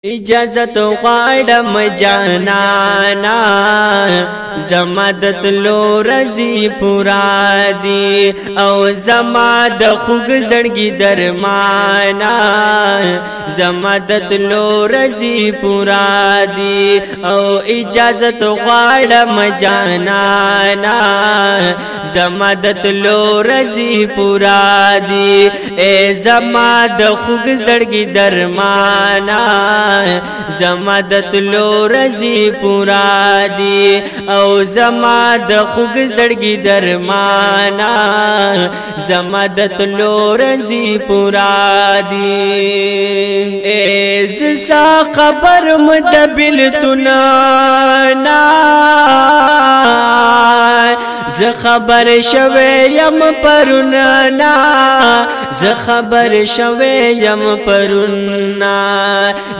इजाजत غواړم جانانا زما د تلو رزي پورا دي او زما د خوږ زړګي درمانا زما د تلو رزي پورا دي او اجازت غواړم جانانا زما د تلو رزي پورا دي اے زما د خوږ زړګي درمانا زما د تلو رزي پورا دي او زما د خوږ زړګي درمانا زما د تلو رزي پورا دي ز خبر مدبلتنا نا ز خبر شوي يم پرنا ز خبر شوي يم پرنا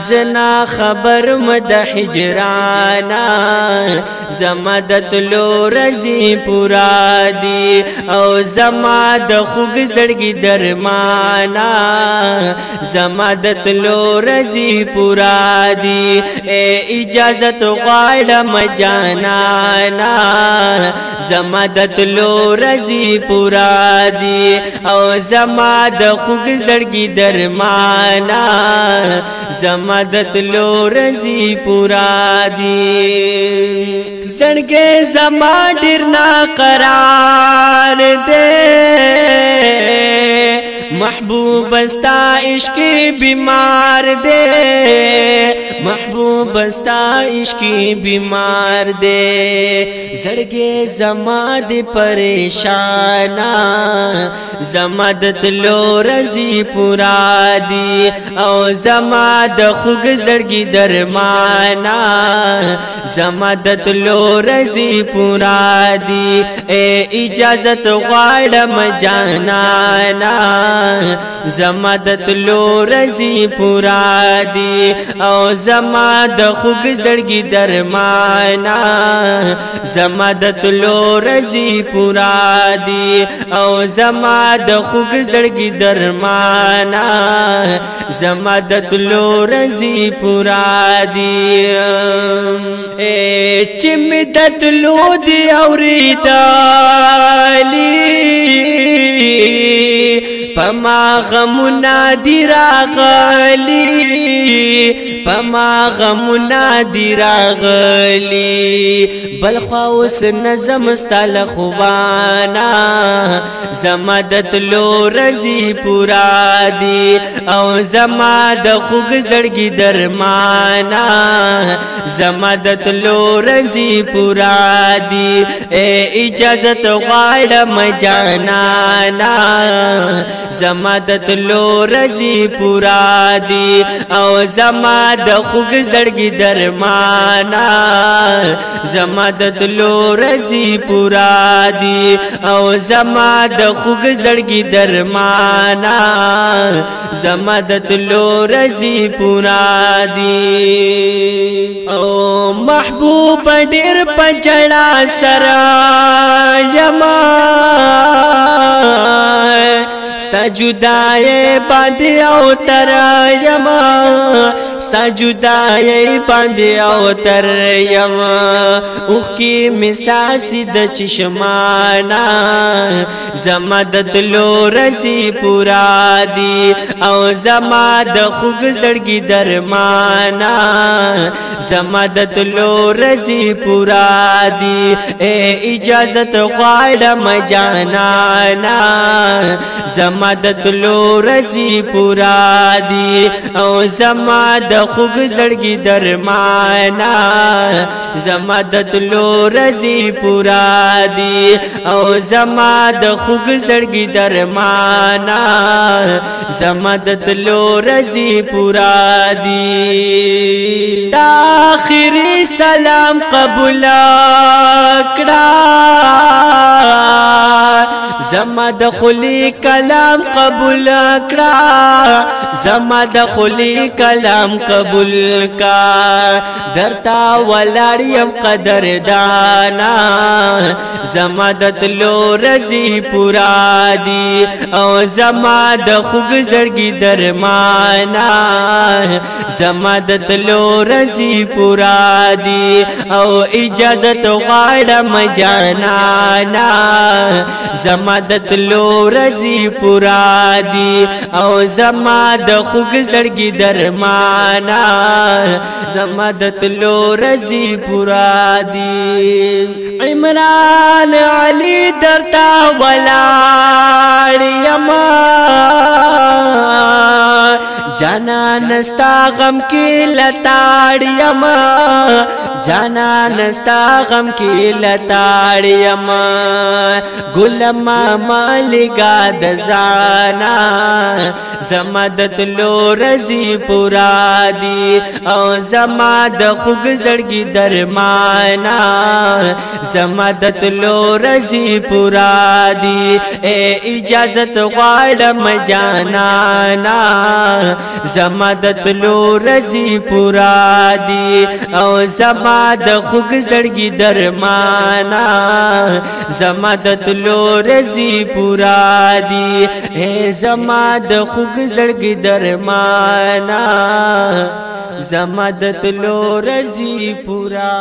زنا خبر مد حجرانا زما د تلو رزي پورا دي او زما د خوږ زړګي درمانا زما د تلو رزي پورا دي اجازت غواړم جانانا زما د تلو رزي پورا دي او زما د خوږ زړګي درمانا زما د تلو رزي پورا دي زړګي زما ډیر نا قرار دے محبوب استا عشق بیمار دے محبوب استا عشق بیمار دے زړګي زما د پریشانا زما د تلو رزي پورا دي او زما د خوږ زړګي درمانا زما د تلو رزي پورا دي اجازت غواړم جانانا زما د تلو رزي پورا دي او زما د خوږ زړګي درمانا زما د تلو رزي پورا دي او زما د خوږ زړګي درمانا زما د تلو رزي پورا دي چې مې د تلو دي اورېدلي پما غمنا دی راغلی پما غمنا دی راغلی بل خواوس نظم ستال خوبانا زما د تلو رزي پورا دي او زما د خوږ زړګي درمانا زما د تلو رزي پورا دي اجازت غواړم جانانا زما د تلو رزي پورا دي او زما د خوږ زړګي درمانا زما د تلو رزي پورا دي او زما د خوږ زړګي درمانا زما د تلو رزي پورا دي او محبوب ډېر پجړا سره یما ستا جدای باندې او تر یما ستا جدای باندې او تر یما اوخ کی مساسی د چشمانا زما د تلو رزي پورا دي او زما د خوږ زړګي درمانا زما د تلو رزي پورا دي اجازت غواړم جانانا زما د تلو رزي پورا دي او زما د خوږ زړګي درمانا زما د تلو رزي پورا دي او زما د خوږ زړګي درمانا زما د تلو رزي پورا دي آخري سلام قبول کړه زما د خلی کلام قبول کړه زما د خلی کلام قبول کا درتا ولاریم قدر دانا زما د تلو رزي پورا دی او زما د خوګ زړګي درمانا زما د تلو رزي پورا دی او اجازت غواړم جانانا زما د تلو رزي پورا دی او زما د خوګ زړګي درمانا زما د تلو رزي پورا دی عمران علی درتا ولاړ یما جانا نستا غم کی لتاڑ یما جانا نستا غم کی لتاڑ یما گلما مالگا دزانا زما د تلو رزي پورا دی او زما د خوګ زړګي درمانا زما د تلو رزي پورا دی اے اجازت غواړم جانانا زما د تلو رزي پورا دی او زما د خوګ زړګي درمانا زما د تلو رزي پورا دی اے زما د خوګ زړګي درمانا زما د تلو رزي پورا